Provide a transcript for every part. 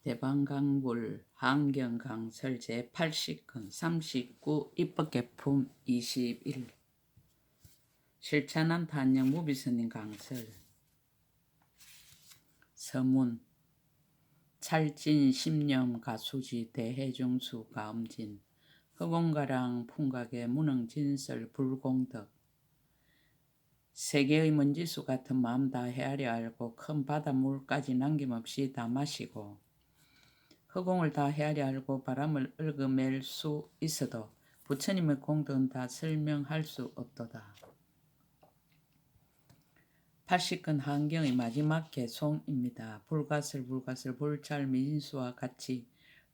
대방강불 한경강설 제80권 39 입법개품 21 실천한 단영 무비스님 강설 서문 찰진 심념 가수지 대해중수 가음진 허공가랑 풍각의 무능진설 불공덕 세계의 먼지수 같은 마음 다 헤아려 알고 큰 바닷물까지 남김없이 다 마시고 허공을 다 헤아려 알고 바람을 얽어맬 수 있어도 부처님의 공덕은 다 설명할 수 없도다. 80권 한경의 마지막 개송입니다. 불가슬 불찰 미진수와 같이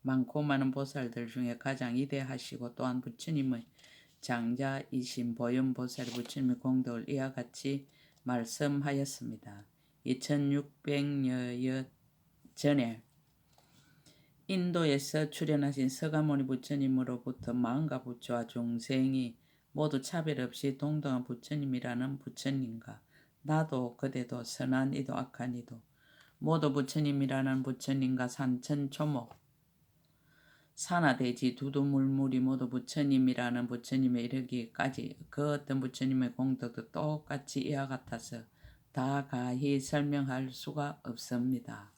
많고 많은 보살들 중에 가장 위대하시고 또한 부처님의 장자이신 보현보살이 부처님의 공덕을 이와 같이 말씀하였습니다. 2600여 전에 인도에서 출현하신 서가모니 부처님으로부터 마음과 부처와 중생이 모두 차별 없이 동등한 부처님이라는 부처님과 나도 그대도 선한 이도 악한 이도 모두 부처님이라는 부처님과 산천초목 산하대지 두두물물이 모두 부처님이라는 부처님에 이르기까지 그 어떤 부처님의 공덕도 똑같이 이와 같아서 다 가히 설명할 수가 없습니다.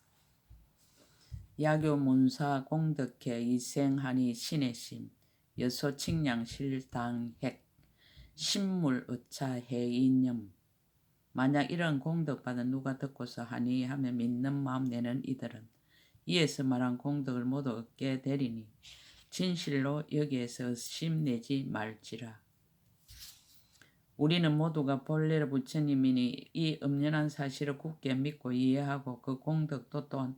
야교 문사 공덕회 이생하니 신의심 여소칭량실당핵 신물 의차 해인념 만약 이런 공덕받은 누가 듣고서 하니 하며 믿는 마음 내는 이들은 이에서 말한 공덕을 모두 얻게 되리니 진실로 여기에서 의심내지 말지라. 우리는 모두가 본래로 부처님이니 이 엄연한 사실을 굳게 믿고 이해하고 그 공덕도 또한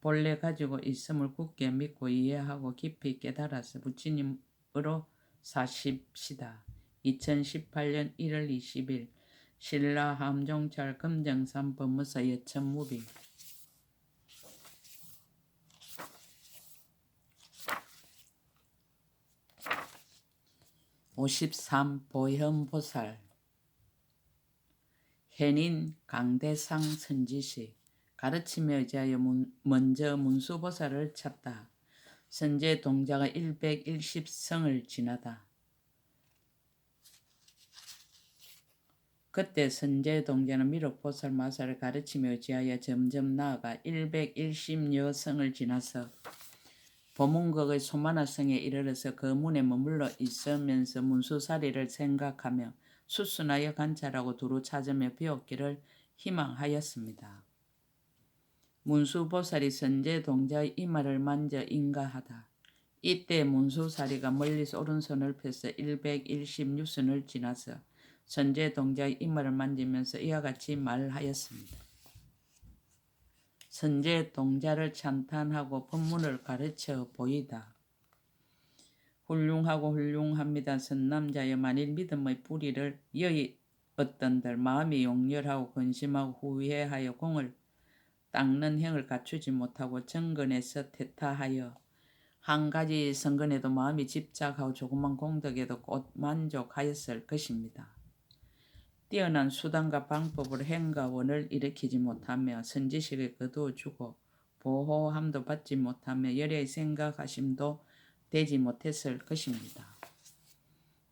본래 가지고 있음을 굳게 믿고 이해하고 깊이 깨달아서 부처님으로 사십시다. 2018년 1월 20일 신라 함종찰 금정산 법무사 여천무비 53 보현보살 현인 강대상 선지시 가르침에 의지하여 먼저 문수보살을 찾다. 선제 동자가 110성을 지나다. 그때 선제 동자는 미륵보살 마사를 가르침에 의지하여 점점 나아가 110여 성을 지나서 보문극의 소만화 성에 이르러서 그 문에 머물러 있으면서 문수사리를 생각하며 수순하여 관찰하고 두루 찾으며 배웠기를 희망하였습니다. 문수보살이 선제 동자의 이마를 만져 인가하다. 이때 문수사리가 멀리서 오른손을 펴서 116선을 지나서 선제 동자의 이마를 만지면서 이와 같이 말하였습니다. 선제 동자를 찬탄하고 법문을 가르쳐 보이다. 훌륭하고 훌륭합니다. 선남자여 만일 믿음의 뿌리를 여의었던들 마음이 용렬하고 근심하고 후회하여 공을 닦는 행을 갖추지 못하고 정근에서 퇴타하여 한 가지 성근에도 마음이 집착하고 조그만 공덕에도 곧 만족하였을 것입니다. 뛰어난 수단과 방법으로 행과 원을 일으키지 못하며 선지식에 거두어주고 보호함도 받지 못하며 열의 생각하심도 되지 못했을 것입니다.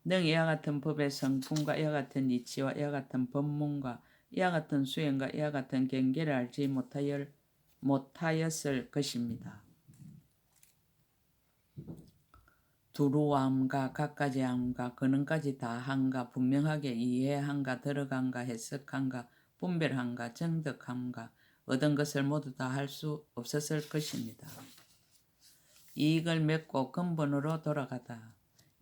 능 이와 같은 법의 성품과 이와 같은 이치와 이와 같은 법문과 이와 같은 수행과 이와 같은 경계를 알지 못하였을 것입니다. 두루함과 갖가지함과 근원까지 다함과 분명하게 이해함과 들어감과 해석함과 분별함과 정득함과 얻은 것을 모두 다 할 수 없었을 것입니다. 이익을 맺고 근본으로 돌아가다.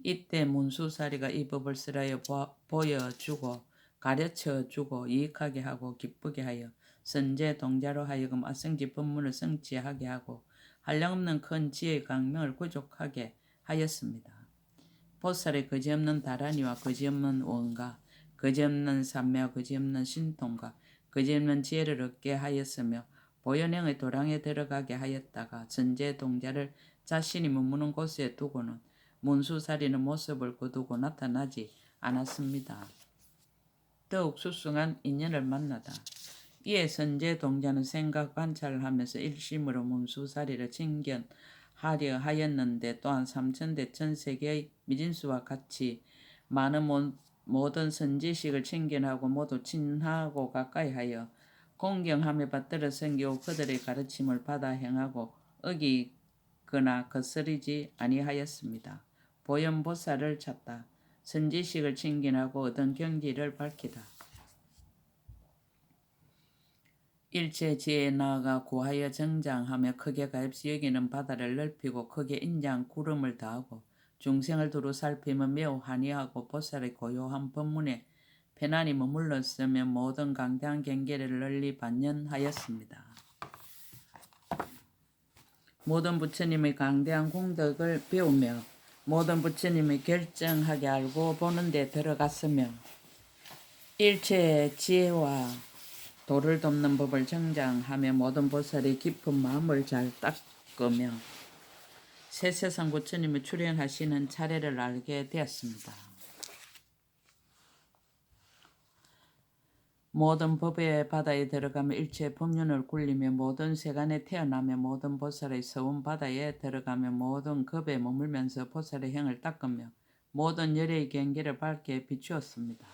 이때 문수사리가 이 법을 쓰라여 보여주고 가르쳐주고 이익하게 하고 기쁘게 하여 선제 동자로 하여금 아성지 법문을 성취하게 하고 한량없는 큰 지혜의 강명을 구족하게 하였습니다. 보살의 거지없는 다란이와 거지없는 원가, 거지없는 삼매와 거지없는 신통과 거지없는 지혜를 얻게 하였으며 보현행의 도량에 들어가게 하였다가 선제 동자를 자신이 머무는 곳에 두고는 문수사리는 모습을 거두고 나타나지 않았습니다. 더욱 수승한 인연을 만나다. 이에 선제 동자는 생각 관찰을 하면서 일심으로 문수사리를 칭견하려 하였는데 또한 삼천대천 세계의 미진수와 같이 많은 모든 선지식을 칭견하고 모두 친하고 가까이 하여 공경함에 받들어 섬기고 그들의 가르침을 받아 행하고 어기거나 거스르지 아니하였습니다. 보현보살을 찾다. 선지식을 칭견하고 얻은 경지를 밝히다. 일체 지혜에 나아가 구하여 정장하며 크게 가엾이 여기는 바다를 넓히고 크게 인장 구름을 더하고 중생을 두루 살피며 매우 한이하고 보살의 고요한 법문에 편안히 머물렀으며 모든 강대한 경계를 널리 반연하였습니다. 모든 부처님의 강대한 공덕을 배우며 모든 부처님의 결정하게 알고 보는 데 들어갔으며 일체의 지혜와 도를 돕는 법을 정장하며 모든 보살의 깊은 마음을 잘 닦으며 세세상 부처님이 출현하시는 차례를 알게 되었습니다. 모든 법의 바다에 들어가며 일체 법륜을 굴리며 모든 세간에 태어나며 모든 보살의 서운 바다에 들어가며 모든 급에 머물면서 보살의 행을 닦으며 모든 열의 경계를 밝게 비추었습니다.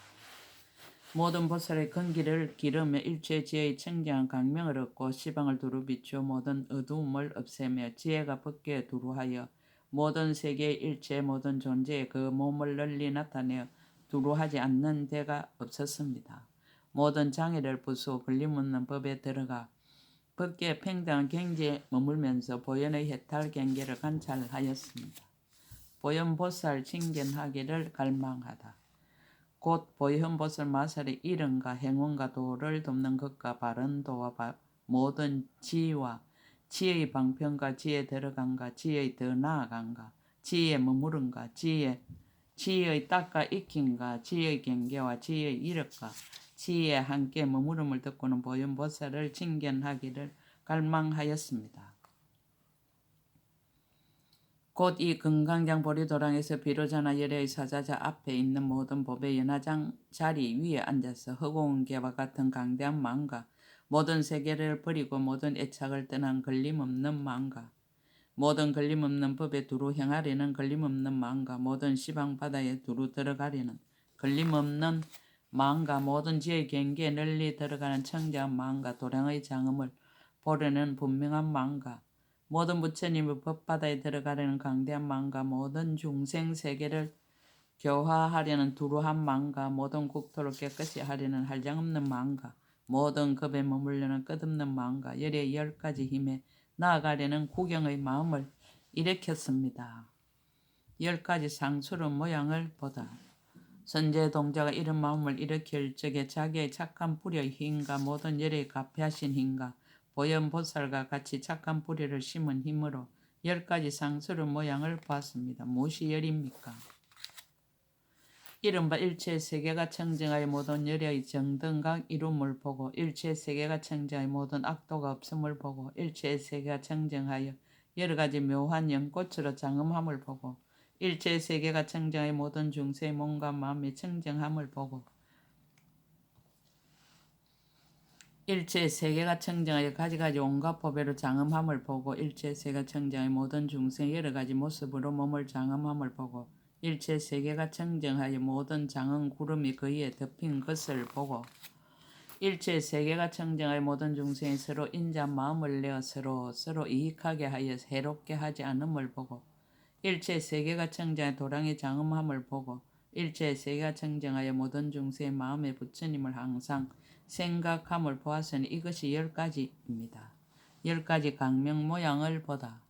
모든 보살의 근기를 기르며 일체 지혜의 청정한 강명을 얻고 시방을 두루 비추어 모든 어두움을 없애며 지혜가 법계에 두루하여 모든 세계의 일체 모든 존재에 그 몸을 널리 나타내어 두루하지 않는 데가 없었습니다. 모든 장애를 부수어 걸림없는 법에 들어가 법계의 평등한 경지에 머물면서 보현의 해탈 경계를 관찰하였습니다. 보현보살 칭견하기를 갈망하다. 곧 보현보살 마살의 이름과 행운과 도를 돕는 것과 바른 도와 모든 지혜와 지혜의 방편과 지혜 들어간과 지혜의 더 나아간과 지혜의 머무른과 지혜의 닦아 익힌과 지혜의 경계와 지혜의 이력과 지혜의 함께 머무름을 듣고는 보현보살을 칭견하기를 갈망하였습니다. 곧 이 금강장 보리도랑에서 비로자나 열애의 사자자 앞에 있는 모든 법의 연화장 자리 위에 앉아서 허공개와 같은 강대한 마음과 모든 세계를 버리고 모든 애착을 떠난 걸림없는 마음과 모든 걸림없는 법에 두루 행하려는 걸림없는 마음과 모든 시방바다에 두루 들어가려는 걸림없는 마음과 모든 지의 경계에 널리 들어가는 청정한 마음과 도량의 장엄을 보려는 분명한 마음과 모든 부처님의 법바다에 들어가려는 강대한 마음과 모든 중생 세계를 교화하려는 두루한 마음과 모든 국토를 깨끗이 하려는 한량없는 마음과 모든 급에 머물려는 끝없는 마음과 열의 10가지 힘에 나아가려는 구경의 마음을 일으켰습니다. 10가지 상수른 모양을 보다. 선제 동자가 이런 마음을 일으킬 적에 자기의 착한 뿌리의 힘과 모든 열의 가피하신 힘과 보현보살과 같이 착한 뿌리를 심은 힘으로 10가지 상수른 모양을 보았습니다. 무엇이 열입니까? 이른바 일체 세계가 청정하여 모든 열의 정등각 이룸을 보고 일체 세계가 청정하여 모든 악도가 없음을 보고 일체 세계가 청정하여 여러 가지 묘한 연꽃으로 장엄함을 보고 일체 세계가 청정하여 모든 중생의 몸과 마음의 청정함을 보고 일체 세계가 청정하여 가지가지 온갖 법외로 장엄함을 보고 일체 세계가 청정하여 모든 중생의 여러 가지 모습으로 몸을 장엄함을 보고 일체 세계가 청정하여 모든 장엄 구름이 그 위에 덮인 것을 보고 일체 세계가 청정하여 모든 중생이 서로 인자 마음을 내어 서로 이익하게 하여 해롭게 하지 않음을 보고 일체 세계가 청정하여 도량의 장엄함을 보고 일체 세계가 청정하여 모든 중생의 마음에 부처님을 항상 생각함을 보았으니 이것이 10가지입니다. 10가지 강명 모양을 보다.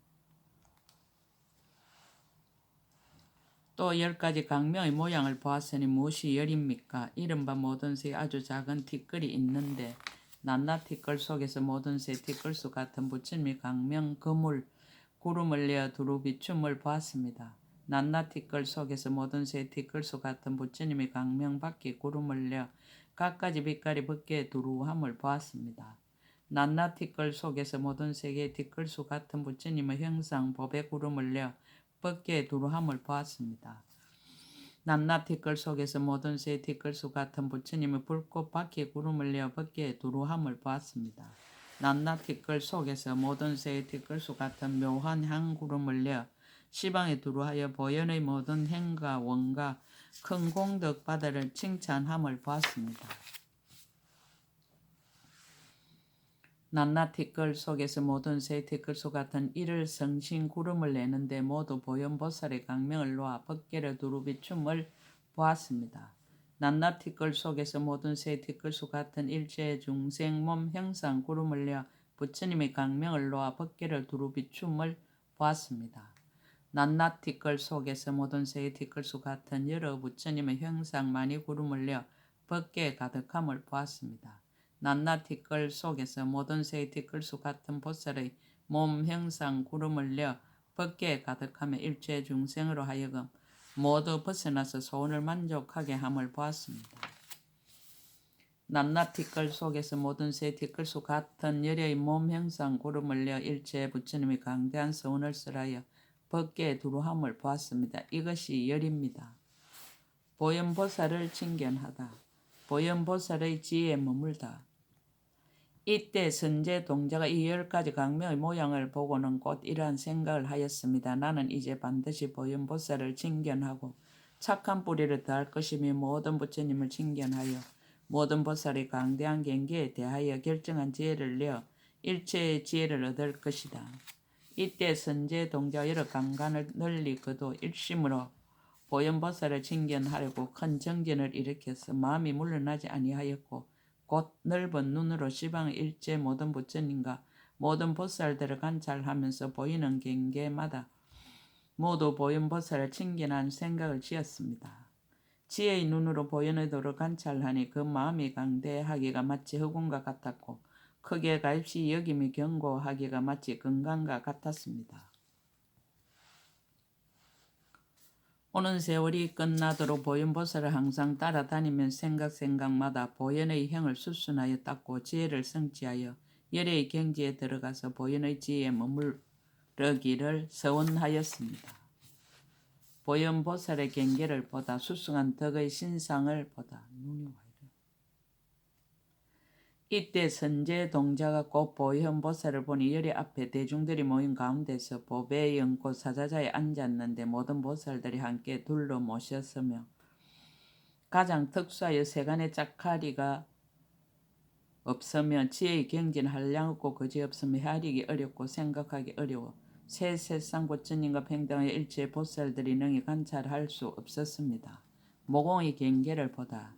또 10가지 강명의 모양을 보았으니 무엇이 열입니까? 이른바 모든 새의 아주 작은 티끌이 있는데 낱낱 티끌 속에서 모든 새 티끌수 같은 부처님의 강명 그물 구름을 내어 두루 비춤을 보았습니다. 낱낱 티끌 속에서 모든 새 티끌수 같은 부처님의 강명 밖에 구름을 내어 갖가지 빛깔이 벗게 두루함을 보았습니다. 낱낱 티끌 속에서 모든 세계의 티끌수 같은 부처님의 형상 법의 구름을 내어 벗게 두루함을 보았습니다. 낮낮 티끌 속에서 모든 새 티끌수 같은 부처님의 불꽃 바퀴 구름을 내어 법계에 두루함을 보았습니다. 낮낮 티끌 속에서 모든 새 티끌수 같은 묘한 향 구름을 내어 시방에 두루하여 보현의 모든 행과 원과 큰 공덕 바다를 칭찬함을 보았습니다. 낮낮 티끌 속에서 모든 새 티끌수 같은 이를 성신 구름을 내는데 모두 보현보살의 강명을 놓아 법계를 두루 비춤을 보았습니다. 낮낮 티끌 속에서 모든 새 티끌수 같은 일체 중생 몸 형상 구름을 내어 부처님의 강명을 놓아 법계를 두루 비춤을 보았습니다. 낮낮 티끌 속에서 모든 새 티끌수 같은 여러 부처님의 형상 많이 구름을 내어 법계에 가득함을 보았습니다. 낮낮 티끌 속에서 모든 새 티끌수 같은 보살의 몸 형상 구름을 내어 법계에 가득하며 일체 중생으로 하여금 모두 벗어나서 소원을 만족하게 함을 보았습니다. 낮낮 티끌 속에서 모든 새 티끌수 같은 열의 몸 형상 구름을 내어 일체 부처님의 강대한 소원을 설하여 법계에 두루함을 보았습니다. 이것이 열입니다. 보현보살을 칭견하다. 보현보살의 지혜에 머물다. 이때 선제 동자가 이 10가지 강명의 모양을 보고는 곧 이러한 생각을 하였습니다. 나는 이제 반드시 보현보살을 칭견하고 착한 뿌리를 더할 것이며 모든 부처님을 칭견하여 모든 보살의 강대한 경계에 대하여 결정한 지혜를 내어 일체의 지혜를 얻을 것이다. 이때 선제 동자가 여러 강간을 널리 거두 일심으로 보현보살을 칭견하려고 큰 정진을 일으켜서 마음이 물러나지 아니하였고 곧 넓은 눈으로 시방의 일체 모든 부처님과 모든 보살들을 관찰하면서 보이는 경계마다 모두 보현보살을 칭견한 생각을 지었습니다. 지혜의 눈으로 보현의 도를 관찰하니 그 마음이 강대하기가 마치 흑운과 같았고 크게 가입시 여김이 견고하기가 마치 건강과 같았습니다. 오는 세월이 끝나도록 보현보살을 항상 따라다니면 생각마다 보현의 형을 수순하여 닦고 지혜를 성취하여 열의 경지에 들어가서 보현의 지혜에 머무르기를 서원하였습니다. 보현보살의 경계를 보다 수승한 덕의 신상을 보다 이때 선제 동자가 곧 보현보살을 보니 열의 앞에 대중들이 모인 가운데서 보배의 연꽃 사자자에 앉았는데 모든 보살들이 함께 둘러 모셨으며 가장 특수하여 세간의 짝하리가 없으며 지혜의 경지는 한량없고 거지없으며 헤아리기 어렵고 생각하기 어려워 새 세상 부처님과 평등하여 일체 보살들이 능히 관찰할 수 없었습니다. 모공의 경계를 보다.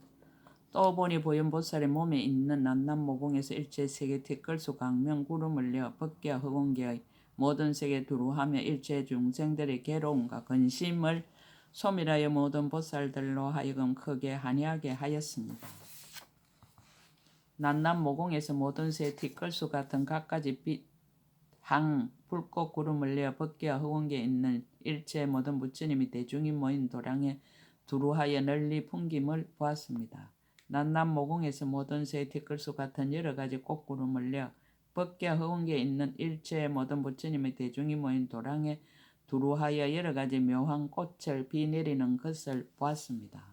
또 보니 보현보살의 몸에 있는 낮낮 모공에서 일체 세계 티끌수 강명 구름을 내어 법계와 흑운계의 모든 세계 두루하며 일체 중생들의 괴로움과 근심을 소멸하여 모든 보살들로 하여금 크게 한이하게 하였습니다. 낮낮 모공에서 모든 새 티끌수 같은 갖가지 빛, 항, 불꽃 구름을 내어 법계와 흑운계에 있는 일체 모든 부처님이 대중이 모인 도량에 두루하여 널리 풍김을 보았습니다. 낮낮 모공에서 모든 새 티끌수 같은 여러 가지 꽃구름을 내어 법계와 흑운계에 있는 일체의 모든 부처님의 대중이 모인 도량에 두루하여 여러 가지 묘한 꽃을 비 내리는 것을 보았습니다.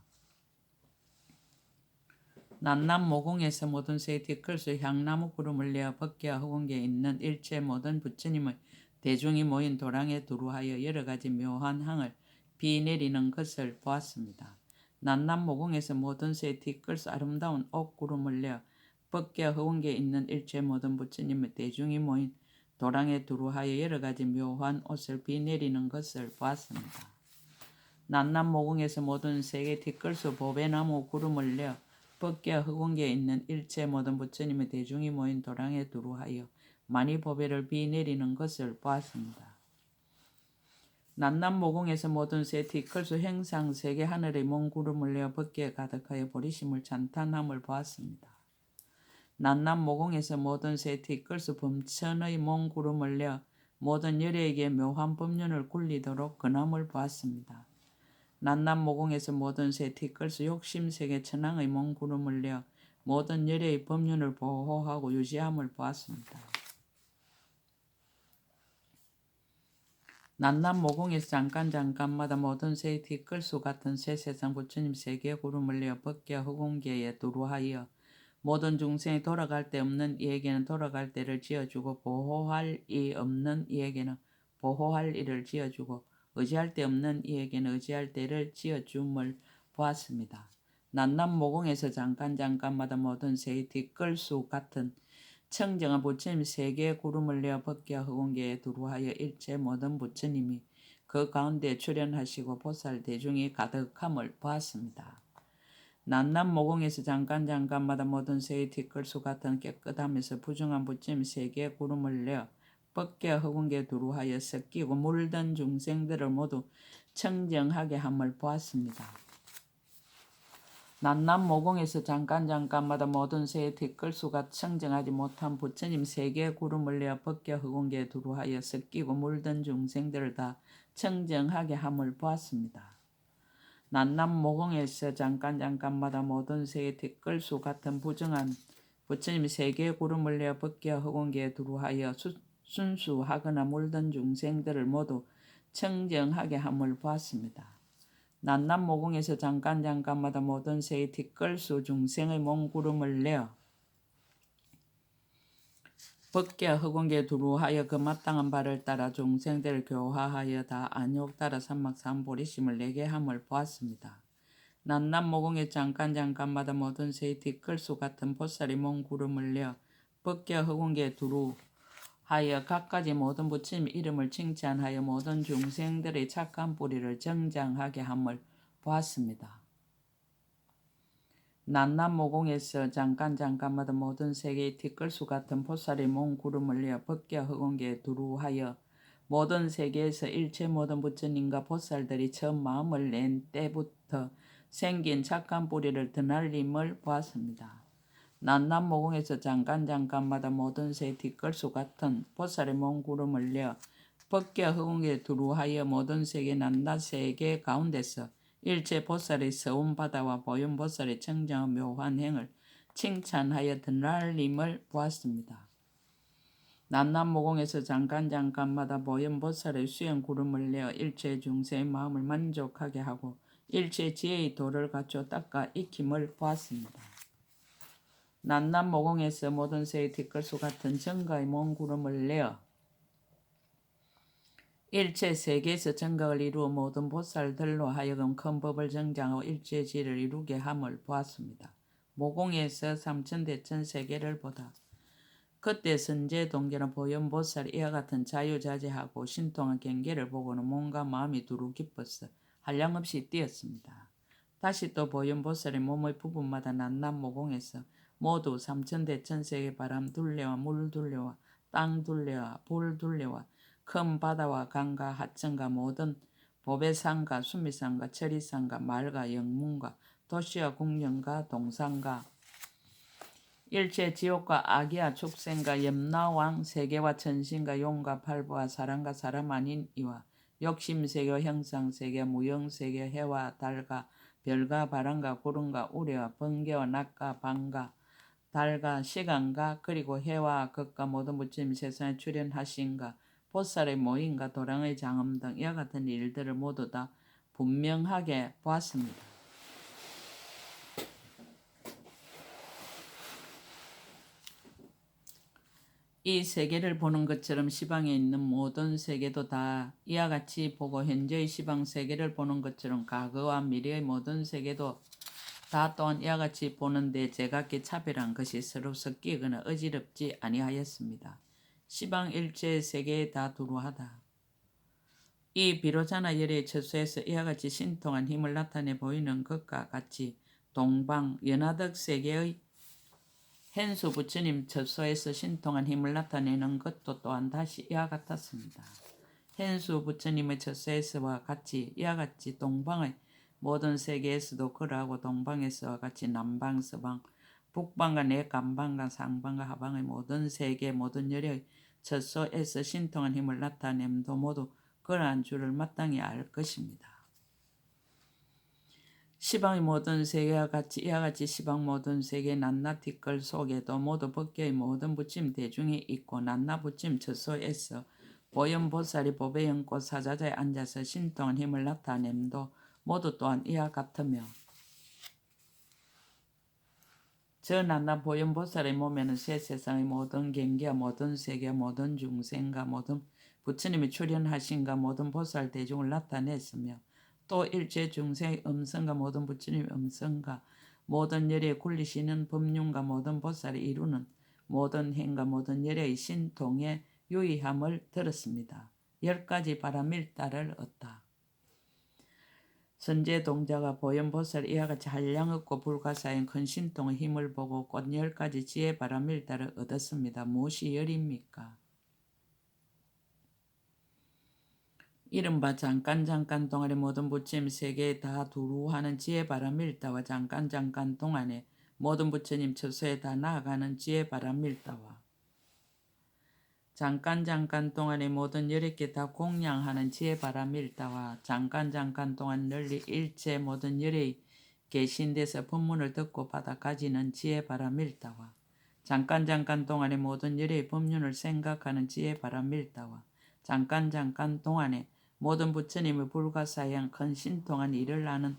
낮낮 모공에서 모든 새 티끌수 향나무 구름을 내어 법계와 흑운계에 있는 일체 모든 부처님의 대중이 모인 도량에 두루하여 여러 가지 묘한 향을 비 내리는 것을 보았습니다. 낮낮 모공에서 모든 새 티끌수 아름다운 옷 구름을 내어 법계와 흑운계에 있는 일체 모든 부처님의 대중이 모인 도량에 두루하여 여러 가지 묘한 옷을 비 내리는 것을 보았습니다. 낮낮 모공에서 모든 세계 티끌수 보배나무 구름을 내어 법계와 흑운계에 있는 일체 모든 부처님의 대중이 모인 도량에 두루하여 많이 보배를 비 내리는 것을 보았습니다. 낮낮 모공에서 모든 새 티끌수 행상 세계 하늘의 먼 구름을 내어 법계에 가득하여 보리심을 찬탄함을 보았습니다. 낮낮 모공에서 모든 새 티끌수 범천의 먼 구름을 내어 모든 열애에게 묘한 법륜을 굴리도록 근함을 보았습니다. 낮낮 모공에서 모든 새 티끌수 욕심세계 천왕의 먼 구름을 내어 모든 열애의 법륜을 보호하고 유지함을 보았습니다. 낱낱 모공에서 잠깐마다 모든 새의 뒷걸수 같은 새 세상 부처님 세계 구름을 내어 법계와 허공계에 두루하여 모든 중생이 돌아갈 데 없는 이에게는 돌아갈 데를 지어주고 보호할 이 없는 이에게는 보호할 이를 지어주고 의지할 데 없는 이에게는 의지할 데를 지어줌을 보았습니다. 낱낱 모공에서 잠깐마다 모든 새의 뒷걸수 같은 청정한 부처님 세계의 구름을 내어 법계와 허공계에 두루하여 일체 모든 부처님이 그 가운데 출현하시고 보살 대중이 가득함을 보았습니다. 낱낱 모공에서 잠깐마다 모든 새의 뒷걸수 같은 깨끗하면서 부정한 부처님 세계의 구름을 내어 법계와 허공계에 두루하여 섞이고 물든 중생들을 모두 청정하게 함을 보았습니다. 낱낱 모공에서 잠깐마다 모든 새의 뒷걸수가 청정하지 못한 부처님 세계의 구름을 내어 법계와 허공계에 두루하여 섞이고 물든 중생들을 다 청정하게 함을 보았습니다. 낱낱 모공에서 잠깐마다 모든 새의 뒷걸수 같은 부정한 부처님 세계의 구름을 내어 법계와 허공계에 두루하여 순수하거나 물든 중생들을 모두 청정하게 함을 보았습니다. 낱낱 모공에서 잠깐마다 모든 새의 뒷걸수 중생의 몸구름을 내어 법계와 허공계에 두루하여 그 마땅한 바를 따라 중생들을 교화하여 다 안욕 따라 삼막삼보리심을 내게 함을 보았습니다. 낱낱 모공에 잠깐마다 모든 새의 뒷걸수 같은 보살의 몸구름을 내어 법계와 허공계에 두루하여 갖가지 모든 부처님 이름을 칭찬하여 모든 중생들의 착한 뿌리를 정장하게 함을 보았습니다. 낱낱 모공에서 잠깐마다 모든 세계의 뒷걸수 같은 보살의 몸구름을 내어 법계와 허공계에 두루하여 모든 세계에서 일체 모든 부처님과 보살들이 처음 마음을 낸 때부터 생긴 착한 뿌리를 드날림을 보았습니다. 낱낱 모공에서 잠깐마다 모든 새의 뒷걸수 같은 보살의 몸구름을 내어 법계와 허공계에 두루하여 모든 세계 낱낱 세계 가운데서 일체 보살의 서운바다와 보현보살의 청정한 묘한 행을 칭찬하여 드날림을 보았습니다. 낱낱 모공에서 잠깐마다 보현보살의 수행구름을 내어 일체 중생의 마음을 만족하게 하고 일체 지혜의 도를 갖춰 닦아 익힘을 보았습니다. 낱낱 모공에서 모든 새의 뒷걸수 같은 정가의 몸구름을 내어 일체 세계에서 정각을 이루어 모든 보살들로 하여금 큰 법을 정장하고 일체 지혜를 이루게 함을 보았습니다. 모공에서 삼천대천 세계를 보다 그때 선제 동계는 보현보살 이와 같은 자유자재하고 신통한 경계를 보고는 몸과 마음이 두루 기뻤어 한량없이 뛰었습니다. 다시 또 보현보살의 몸의 부분마다 낱낱 모공에서 모두 삼천대천 세계 바람 둘레와 물 둘레와 땅 둘레와 불 둘레와 큰 바다와 강과 하천과 모든 보배산과 수미산과 철이산과 말과 영문과 도시와 궁전과 동산과 일체 지옥과 악이와 축생과 염라왕 세계와 천신과 용과 팔부와 사람과 사람 아닌 이와 욕심세계와 형상세계와 무형세계와 해와 달과 별과 바람과 구름과 우레와 번개와 낮과 밤과 달과 시간과 그리고 해와 극과 모든 부처님 세상에 출현하신가 보살의 모임과 도량의 장엄 등 이와 같은 일들을 모두 다 분명하게 보았습니다. 이 세계를 보는 것처럼 시방에 있는 모든 세계도 다 이와 같이 보고 현재의 시방 세계를 보는 것처럼 과거와 미래의 모든 세계도 다 또한 이와 같이 보는데 제각기 차별한 것이 서로 섞이거나 어지럽지 아니하였습니다. 시방 일체 세계에 다 두루하다. 이 비로자나 열의 처소에서 이와 같이 신통한 힘을 나타내 보이는 것과 같이 동방 연하덕 세계의 현수 부처님 처소에서 신통한 힘을 나타내는 것도 또한 다시 이와 같았습니다. 현수 부처님의 처소에서와 같이 이와 같이 동방의 모든 세계에서도 그러하고 동방에서와 같이 남방, 서방, 북방과 내간방과 상방과 하방의 모든 세계 모든 열의 처소에서 신통한 힘을 나타냄도 모두 그러한 줄을 마땅히 알 것입니다. 시방의 모든 세계와 같이 이와 같이 시방 모든 세계 낱낱 뒷걸 속에도 모두 법계의 모든 부처님 대중이 있고 낱낱 부처님 처소에서 보현보살이 보배 연꽃 사자자에 앉아서 신통한 힘을 나타냄도 모두 또한 이와 같으며 저 낱낱 보현보살의 몸에는 새 세상의 모든 경계와 모든 세계와 모든 중생과 모든 부처님이 출현하신가 모든 보살 대중을 나타냈으며 또 일체 중생의 음성과 모든 부처님의 음성과 모든 열에 굴리시는 법륜과 모든 보살이 이루는 모든 행과 모든 열의 신통의 유의함을 들었습니다. 10가지 바라밀다를 얻다. 선제 동자가 보현보살 이와 같이 한량없고 불가사의 큰 신통의 힘을 보고 곧 10가지 지혜 바라밀다를 얻었습니다. 무엇이 열입니까? 이른바 잠깐 동안의 모든 부처님 세계에 다 두루하는 지혜 바라밀다와 잠깐 동안에 모든 부처님 처소에 다 나아가는 지혜 바라밀다와 잠깐 동안의 모든 열애께 다 공양하는 지혜 바라밀다와 잠깐 동안 널리 일체 모든 열애의 계신 데서 법문을 듣고 받아 가지는 지혜 바라밀다와 잠깐 동안의 모든 열애의 법륜을 생각하는 지혜 바라밀다와 잠깐 동안에 모든 부처님의 불가사의한 큰 신통한 일을 아는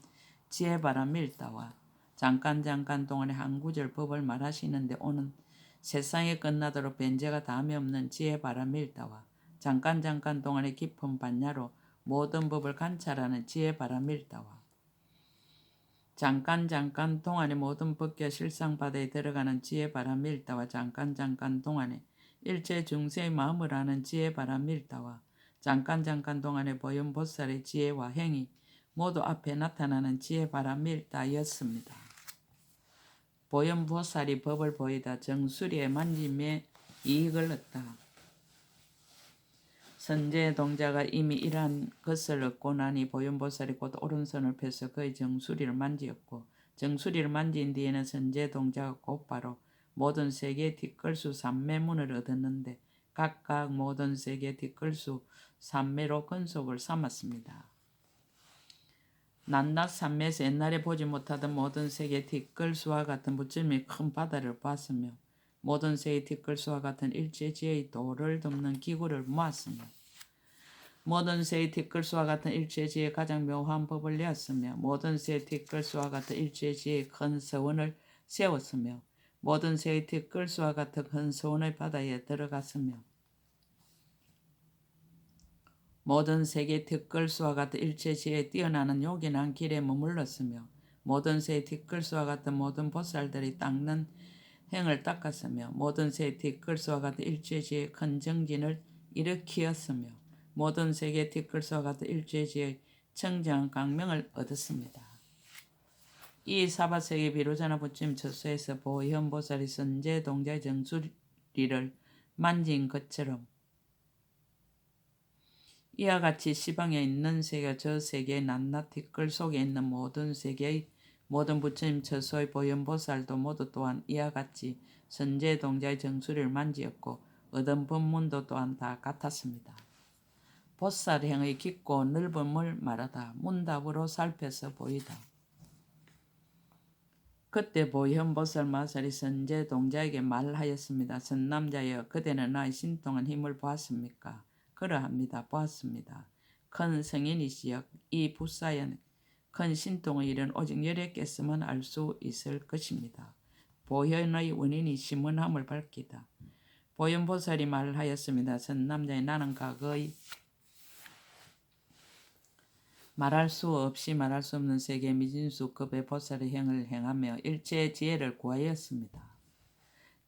지혜 바라밀다와 잠깐 동안에 한 구절 법을 말하시는데 오는 세상에 끝나도록 변제가 다음이 없는 지혜 바라밀다와 잠깐 동안의 깊은 반야로 모든 법을 관찰하는 지혜 바라밀다와 잠깐 동안의 모든 법과 실상바다에 들어가는 지혜 바라밀다와 잠깐 동안에 일체 중생의 마음을 아는 지혜 바라밀다와 잠깐 동안의 보현보살의 지혜와 행위 모두 앞에 나타나는 지혜 바라밀다였습니다. 보현보살이 법을 보이다 정수리에 만짐에 이익을 얻다. 선제 동자가 이미 이러한 것을 얻고 나니 보현보살이 곧 오른손을 펴서 그의 정수리를 만지었고 정수리를 만진 뒤에는 선제 동자가 곧바로 모든 세계의 뒷걸수 삼매문을 얻었는데 각각 모든 세계의 뒷걸수 삼매로 근속을 삼았습니다. 낱낱 삼매에서 옛날에 보지 못하던 모든 세계의 뒷걸수와 같은 부처님의 큰 바다를 봤으며 모든 세계의 뒷걸수와 같은 일체지혜의 도를 돕는 기구를 모았으며 모든 세의 뒷걸수와 같은 일체지혜의 가장 묘한 법을 내었으며 모든 세의 뒷걸수와 같은 일체지혜의 큰 서원을 세웠으며 모든 세의 뒷걸수와 같은 큰 서원의 바다에 들어갔으며 모든 세계의 뒷걸수와 같은 일체지혜에 뛰어나는 요긴한 길에 머물렀으며 모든 세의 뒷걸수와 같은 모든 보살들이 닦는 행을 닦았으며 모든 세의 뒷걸수와 같은 일체지혜의 큰 정진을 일으키었으며 모든 세계의 뒷걸수와 같은 일체지혜의 청정한 강명을 얻었습니다. 이 사바세계 비로자나 부처님 처소에서 보현보살이 선제 동자의 정수리를 만진 것처럼 이와 같이 시방에 있는 세계와 저 세계의 낱낱 뒷걸 속에 있는 모든 세계의 모든 부처님 처소의 보현보살도 모두 또한 이와 같이 선제 동자의 정수리를 만지었고 얻은 법문도 또한 다 같았습니다. 보살행의 깊고 넓음을 말하다 문답으로 살펴서 보이다. 그때 보현보살 마살이 선제 동자에게 말하였습니다. 선남자여 그대는 나의 신통한 힘을 보았습니까? 그러합니다. 보았습니다. 큰 성인이시여 이 부사연 큰 신통의 일은 오직 열애께서만 알 수 있을 것입니다. 보현의 원인이 심원함을 밝히다. 보현보살이 말하였습니다. 선남자여 나는 과거의 말할 수 없이 말할 수 없는 세계 미진수급의 보살의 행을 행하며 일체의 지혜를 구하였습니다.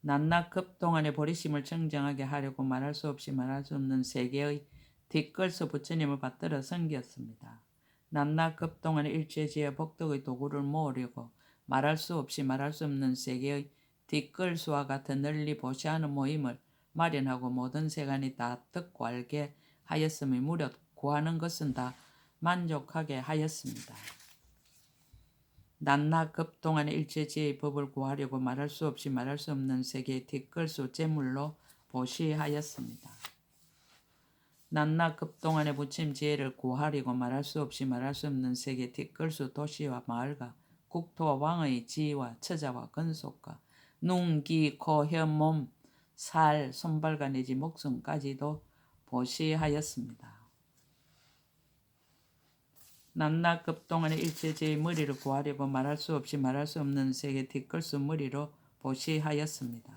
낱낱 급동안의 보리심을 청정하게 하려고 말할 수 없이 말할 수 없는 세계의 뒷걸서 부처님을 받들어 섬겼습니다. 낱낱 급동안의 일체의 지혜 복덕의 도구를 모으려고 말할 수 없이 말할 수 없는 세계의 뒷걸수와 같은 널리 보시하는 모임을 마련하고 모든 세간이 다 듣고 알게 하였음이 무릇 구하는 것은 다 만족하게 하였습니다. 낱낱 급동안의 일체지혜의 법을 구하려고 말할 수 없이 말할 수 없는 세계의 뒷걸수 제물로 보시하였습니다. 낱낱 급동안의 부처님 지혜를 구하려고 말할 수 없이 말할 수 없는 세계의 뒷걸수 도시와 마을과 국토와 왕의 지위와 처자와 근속과 눈, 귀, 코, 혀, 몸, 살, 손발과 내지 목숨까지도 보시하였습니다. 낮낮 급동안의 일체제의 머리를 구하려고 말할 수 없이 말할 수 없는 세계 뒷걸수 머리로 보시하였습니다.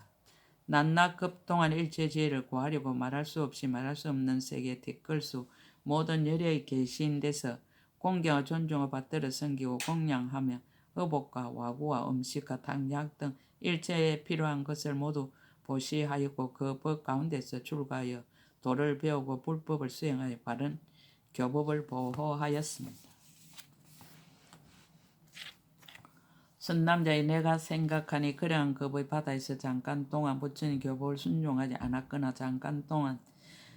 낮낮 급동안의 일체제를 구하려고 말할 수 없이 말할 수 없는 세계 뒷걸수 모든 열의 계신 데서 공경과 존중을 받들어 섬기고 공양하며 의복과 와구와 음식과 탕약 등 일체에 필요한 것을 모두 보시하였고 그 법 가운데서 출가하여 도를 배우고 불법을 수행하여 바른 교법을 보호하였습니다. 선남자의 내가 생각하니 그러한 법의 바다에서 잠깐 동안 부처님 교법을 순종하지 않았거나 잠깐 동안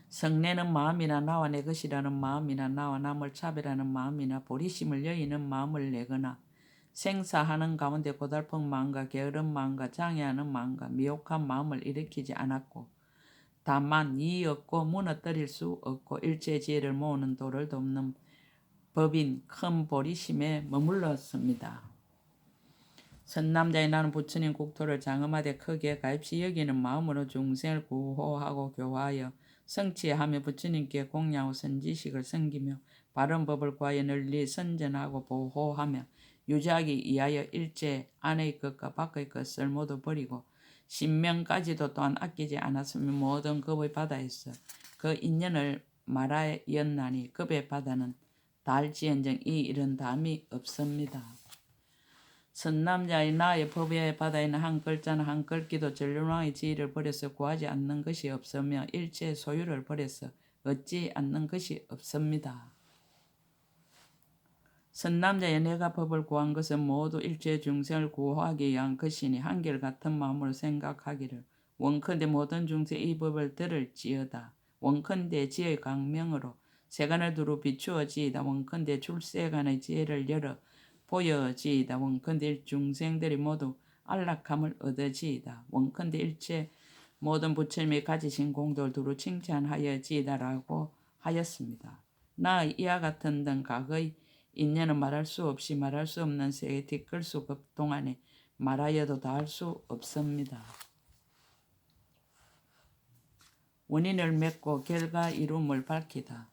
성내는 마음이나 나와 내 것이라는 마음이나 나와 남을 차별하는 마음이나 보리심을 여의는 마음을 내거나 생사하는 가운데 고달픈 마음과 게으른 마음과 장애하는 마음과 미혹한 마음을 일으키지 않았고 다만 이 없고 무너뜨릴 수 없고 일체 지혜를 모으는 도를 돕는 법인 큰 보리심에 머물렀습니다. 선남자의 나는 부처님 국토를 장엄하되 크게 가입시 여기는 마음으로 중생을 구호하고 교화하여 성취하며 부처님께 공양하고 선지식을 섬기며 바른 법을 구하여 널리 선전하고 보호하며 유지하기 위하여 일체 안의 것과 밖의 것을 모두 버리고 신명까지도 또한 아끼지 않았으며 모든 급의 바다에서 그 인연을 말하였나니 급의 바다는 달지언정 이 일은 담이 없습니다. 선남자의 나의 법의 바다에는 한 글자나 한 글귀도 전륜왕의 지위를 버려서 구하지 않는 것이 없으며 일체 소유를 버려서 얻지 않는 것이 없습니다. 선남자의 내가 법을 구한 것은 모두 일체 중생을 구하기 위한 것이니 한결같은 마음으로 생각하기를 원컨대 모든 중생 이 법을 들을지어다. 원컨대 지혜의 강명으로 세간을 두루 비추어지이다. 원컨대 출세간의 지혜를 열어 보여지이다. 원컨대 중생들이 모두 안락함을 얻어지이다. 원컨대 일체 모든 부처님이 가지신 공덕을 두루 칭찬하여지이다라고 하였습니다. 나 이와 같은 등 각의 인연은 말할 수 없이 말할 수 없는 세계 뒷걸수 급 동안에 말하여도 다할 수 없습니다. 원인을 맺고 결과 이룸을 밝히다.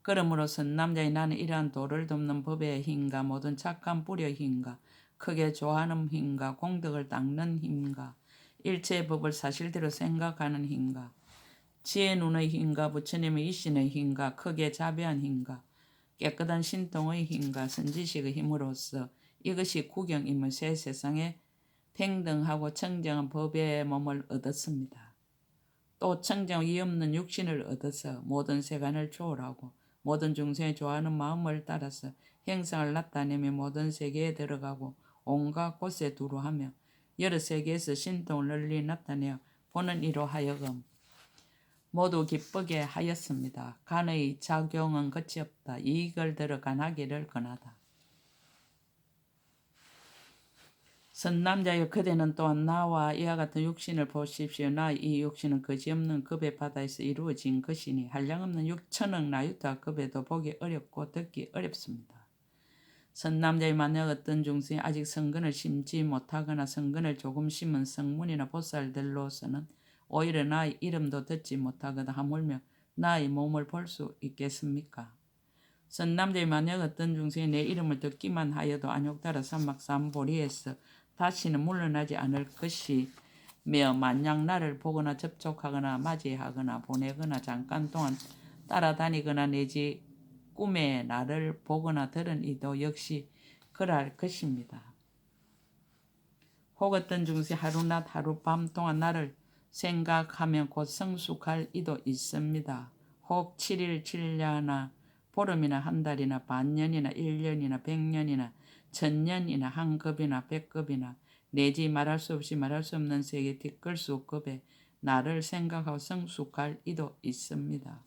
그러므로 선남자의 나는 이러한 도를 돕는 법의 힘과 모든 착한 뿌리의 힘과 크게 좋아하는 힘과 공덕을 닦는 힘과 일체의 법을 사실대로 생각하는 힘과 지혜 눈의 힘과 부처님의 이신의 힘과 크게 자비한 힘과 깨끗한 신통의 힘과 선지식의 힘으로써 이것이 구경임을 새 세상에 평등하고 청정한 법의 몸을 얻었습니다. 또 청정 이 없는 육신을 얻어서 모든 세간을 초월하고 모든 중생이 좋아하는 마음을 따라서 행상을 나타내며 모든 세계에 들어가고 온갖 곳에 두루하며 여러 세계에서 신통을 널리 나타내어 보는 이로 하여금 모두 기쁘게 하였습니다. 간의 작용은 끝이 없다. 이익을 들어 간하기를 권하다. 선남자여 그대는 또한 나와 이와 같은 육신을 보십시오. 나 이 육신은 거지없는 급의 바다에서 이루어진 것이니 한량없는 6천억 나유타 급에도 보기 어렵고 듣기 어렵습니다. 선남자의 만약 어떤 중생이 아직 성근을 심지 못하거나 성근을 조금 심은 성문이나 보살들로서는 오히려 나의 이름도 듣지 못하거나 하물며 나의 몸을 볼 수 있겠습니까? 선남자의 만약 어떤 중생이 내 이름을 듣기만 하여도 안욕따라 삼막삼보리에서 다시는 물러나지 않을 것이며 만약 나를 보거나 접촉하거나 맞이하거나 보내거나 잠깐 동안 따라다니거나 내지 꿈에 나를 보거나 들은 이도 역시 그럴 것입니다. 혹 어떤 중생 하루낮 하룻밤 동안 나를 생각하면 곧 성숙할 이도 있습니다. 혹 7일 7야나 보름이나 한 달이나 반년이나 1년이나 100년이나 1000년이나 한 급이나 100급이나 내지 말할 수 없이 말할 수 없는 세계 뒷걸수 급에 나를 생각하고 성숙할 이도 있습니다.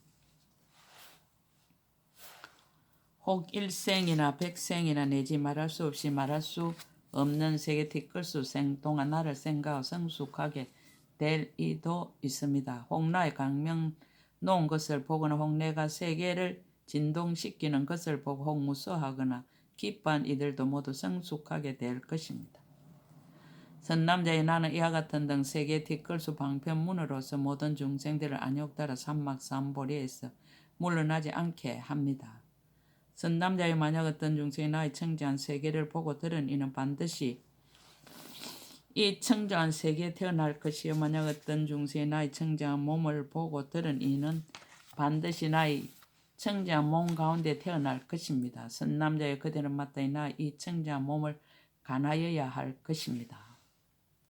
혹 일생이나 백생이나 내지 말할 수 없이 말할 수 없는 세계 뒷걸수 생 동안 나를 생각하고 성숙하게 될 이도 있습니다. 혹 나의 강명 놓은 것을 보거나 혹 내가 세계를 진동시키는 것을 보고 혹 무서워하거나 기뻐한 이들도 모두 성숙하게 될 것입니다. 선남자의 나는 이와 같은 등 세계 뒷걸수 방편문으로서 모든 중생들을 안욕따라 삼막삼보리에서 물러나지 않게 합니다. 선남자의 만약 어떤 중생이 나의 청정한 세계를 보고 들은 이는 반드시 이 청정한 세계에 태어날 것이요 만약 어떤 중생이 나의 청정한 몸을 보고 들은 이는 반드시 나의 청정한 몸 가운데 태어날 것입니다. 선남자의 그대는 마땅히 나 이 청정한 몸을 간하여야 할 것입니다.